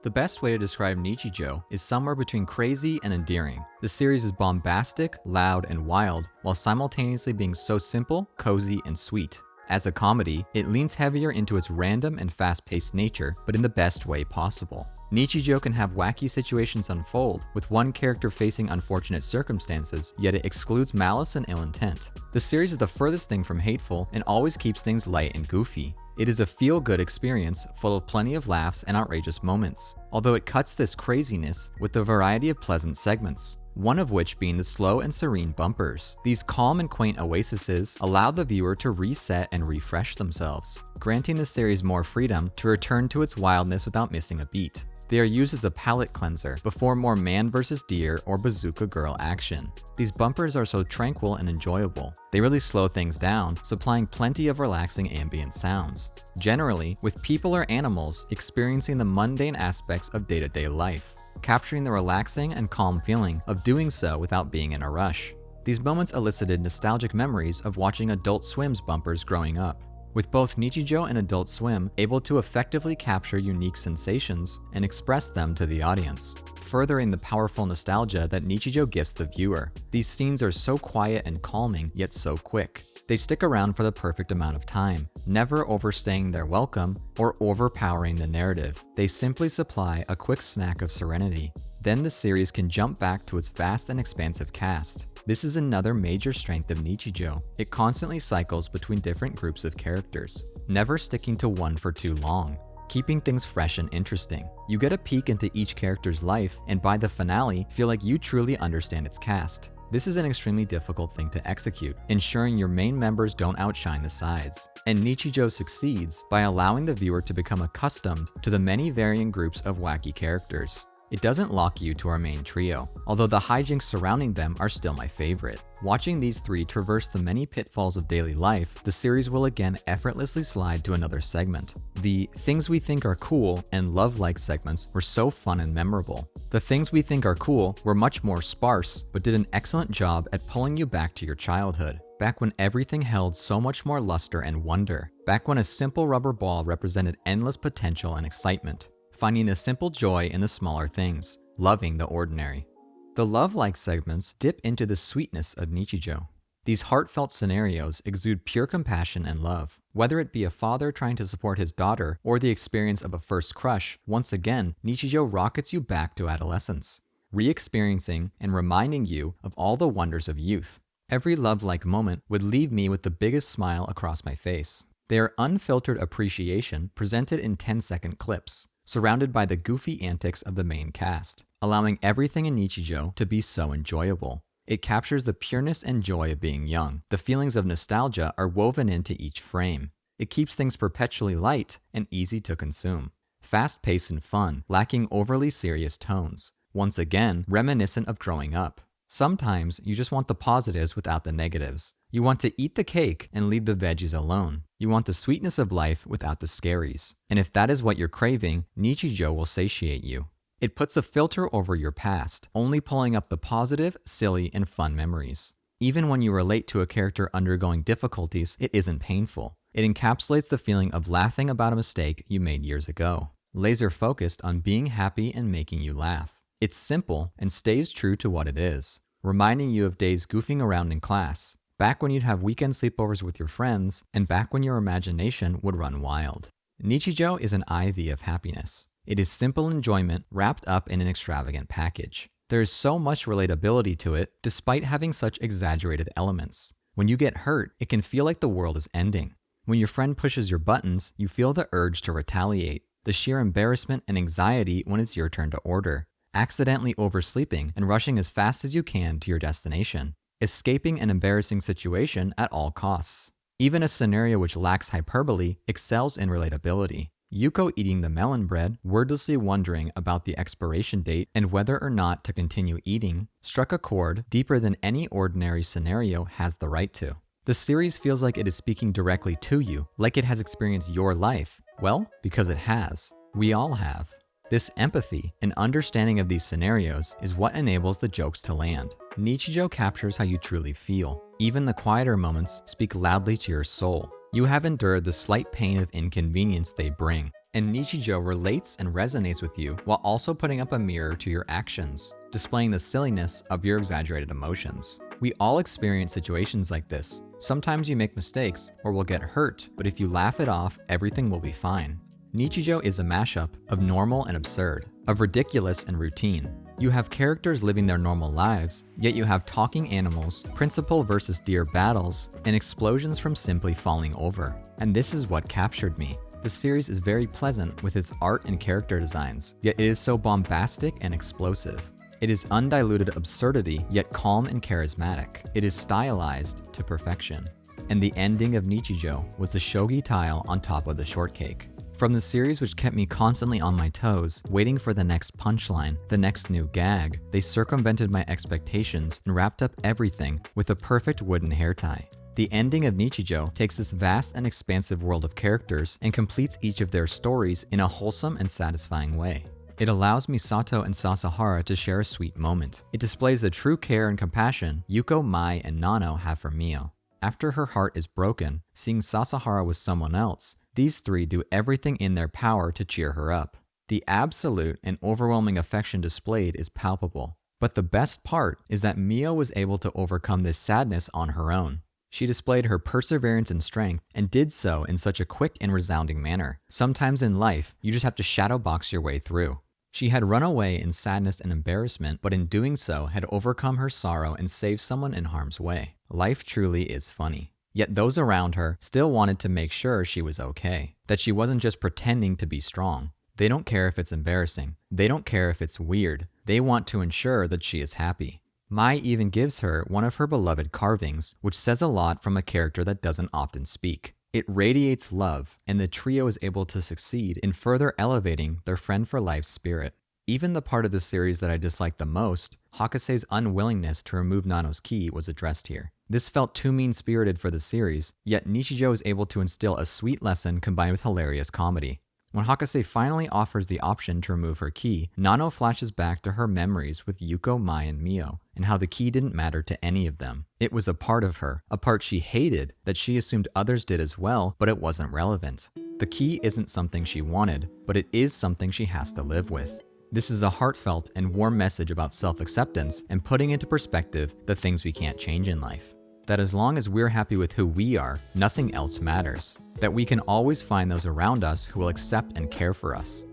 The best way to describe Nichijou is somewhere between crazy and endearing. The series is bombastic, loud, and wild, while simultaneously being so simple, cozy, and sweet. As a comedy, it leans heavier into its random and fast-paced nature, but in the best way possible. Nichijou can have wacky situations unfold, with one character facing unfortunate circumstances, yet it excludes malice and ill intent. The series is the furthest thing from hateful and always keeps things light and goofy. It is a feel-good experience full of plenty of laughs and outrageous moments, although it cuts this craziness with a variety of pleasant segments, one of which being the slow and serene bumpers. These calm and quaint oases allow the viewer to reset and refresh themselves, granting the series more freedom to return to its wildness without missing a beat. They are used as a palate cleanser before more man versus deer or bazooka girl action. These bumpers are so tranquil and enjoyable. They really slow things down, supplying plenty of relaxing ambient sounds. Generally, with people or animals experiencing the mundane aspects of day-to-day life, capturing the relaxing and calm feeling of doing so without being in a rush. These moments elicited nostalgic memories of watching Adult Swim's bumpers growing up, with both Nichijou and Adult Swim able to effectively capture unique sensations and express them to the audience, furthering the powerful nostalgia that Nichijou gifts the viewer. These scenes are so quiet and calming, yet so quick. They stick around for the perfect amount of time, never overstaying their welcome or overpowering the narrative. They simply supply a quick snack of serenity. Then the series can jump back to its vast and expansive cast. This is another major strength of Nichijou. It constantly cycles between different groups of characters, never sticking to one for too long, keeping things fresh and interesting. You get a peek into each character's life, and by the finale, feel like you truly understand its cast. This is an extremely difficult thing to execute, ensuring your main members don't outshine the sides. And Nichijou succeeds by allowing the viewer to become accustomed to the many varying groups of wacky characters. It doesn't lock you to our main trio, although the hijinks surrounding them are still my favorite. Watching these three traverse the many pitfalls of daily life, the series will again effortlessly slide to another segment. The Things We Think Are Cool and Love-like segments were so fun and memorable. The Things We Think Are Cool were much more sparse, but did an excellent job at pulling you back to your childhood. Back when everything held so much more luster and wonder. Back when a simple rubber ball represented endless potential and excitement. Finding the simple joy in the smaller things, loving the ordinary. The love-like segments dip into the sweetness of Nichijou. These heartfelt scenarios exude pure compassion and love. Whether it be a father trying to support his daughter or the experience of a first crush, once again, Nichijou rockets you back to adolescence, re-experiencing and reminding you of all the wonders of youth. Every love-like moment would leave me with the biggest smile across my face. They are unfiltered appreciation presented in 10-second clips, surrounded by the goofy antics of the main cast, allowing everything in Nichijou to be so enjoyable. It captures the pureness and joy of being young. The feelings of nostalgia are woven into each frame. It keeps things perpetually light and easy to consume. Fast-paced and fun, lacking overly serious tones. Once again, reminiscent of growing up. Sometimes you just want the positives without the negatives. You want to eat the cake and leave the veggies alone. You want the sweetness of life without the scaries. And if that is what you're craving, Nichijou will satiate you. It puts a filter over your past, only pulling up the positive, silly, and fun memories. Even when you relate to a character undergoing difficulties, it isn't painful. It encapsulates the feeling of laughing about a mistake you made years ago. Laser focused on being happy and making you laugh. It's simple and stays true to what it is, reminding you of days goofing around in class, back when you'd have weekend sleepovers with your friends, and back when your imagination would run wild. Nichijou is an IV of happiness. It is simple enjoyment wrapped up in an extravagant package. There is so much relatability to it, despite having such exaggerated elements. When you get hurt, it can feel like the world is ending. When your friend pushes your buttons, you feel the urge to retaliate, the sheer embarrassment and anxiety when it's your turn to order. Accidentally oversleeping and rushing as fast as you can to your destination, escaping an embarrassing situation at all costs. Even a scenario which lacks hyperbole excels in relatability. Yuko eating the melon bread, wordlessly wondering about the expiration date and whether or not to continue eating, struck a chord deeper than any ordinary scenario has the right to. The series feels like it is speaking directly to you, like it has experienced your life. Well, because it has. We all have. This empathy and understanding of these scenarios is what enables the jokes to land. Nichijou captures how you truly feel. Even the quieter moments speak loudly to your soul. You have endured the slight pain of inconvenience they bring. And Nichijou relates and resonates with you while also putting up a mirror to your actions, displaying the silliness of your exaggerated emotions. We all experience situations like this. Sometimes you make mistakes or will get hurt, but if you laugh it off, everything will be fine. Nichijou is a mashup of normal and absurd, of ridiculous and routine. You have characters living their normal lives, yet you have talking animals, principal versus deer battles, and explosions from simply falling over. And this is what captured me. The series is very pleasant with its art and character designs, yet it is so bombastic and explosive. It is undiluted absurdity, yet calm and charismatic. It is stylized to perfection. And the ending of Nichijou was the shogi tile on top of the shortcake. From the series, which kept me constantly on my toes, waiting for the next punchline, the next new gag, they circumvented my expectations and wrapped up everything with a perfect wooden hair tie. The ending of Nichijou takes this vast and expansive world of characters and completes each of their stories in a wholesome and satisfying way. It allows Misato and Sasahara to share a sweet moment. It displays the true care and compassion Yuko, Mai, and Nano have for Mio. After her heart is broken, seeing Sasahara with someone else, these three do everything in their power to cheer her up. The absolute and overwhelming affection displayed is palpable. But the best part is that Mio was able to overcome this sadness on her own. She displayed her perseverance and strength and did so in such a quick and resounding manner. Sometimes in life, you just have to shadow box your way through. She had run away in sadness and embarrassment, but in doing so had overcome her sorrow and saved someone in harm's way. Life truly is funny. Yet those around her still wanted to make sure she was okay, that she wasn't just pretending to be strong. They don't care if it's embarrassing. They don't care if it's weird. They want to ensure that she is happy. Mai even gives her one of her beloved carvings, which says a lot from a character that doesn't often speak. It radiates love, and the trio is able to succeed in further elevating their friend for life spirit. Even the part of the series that I disliked the most, Hakuse's unwillingness to remove Nano's key, was addressed here. This felt too mean-spirited for the series, yet Nichijou is able to instill a sweet lesson combined with hilarious comedy. When Hakase finally offers the option to remove her key, Nano flashes back to her memories with Yuko, Mai, and Mio, and how the key didn't matter to any of them. It was a part of her, a part she hated, that she assumed others did as well, but it wasn't relevant. The key isn't something she wanted, but it is something she has to live with. This is a heartfelt and warm message about self-acceptance and putting into perspective the things we can't change in life. That as long as we're happy with who we are, nothing else matters. That we can always find those around us who will accept and care for us.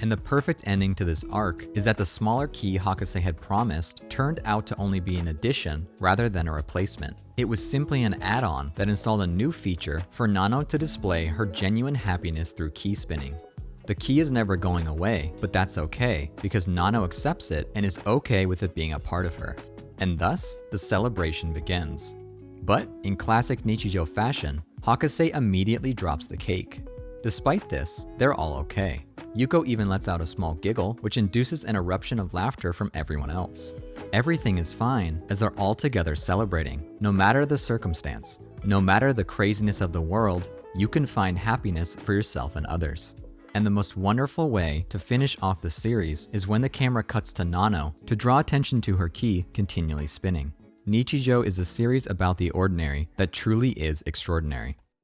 And the perfect ending to this arc is that the smaller key Hakase had promised turned out to only be an addition rather than a replacement. It was simply an add-on that installed a new feature for Nano to display her genuine happiness through key spinning. The key is never going away, but that's okay because Nano accepts it and is okay with it being a part of her. And thus, the celebration begins. But in classic Nichijou fashion, Hakase immediately drops the cake. Despite this, they're all okay. Yuko even lets out a small giggle, which induces an eruption of laughter from everyone else. Everything is fine as they're all together celebrating. No matter the circumstance, no matter the craziness of the world, you can find happiness for yourself and others. And the most wonderful way to finish off the series is when the camera cuts to Nano to draw attention to her key continually spinning. Nichijou is a series about the ordinary that truly is extraordinary.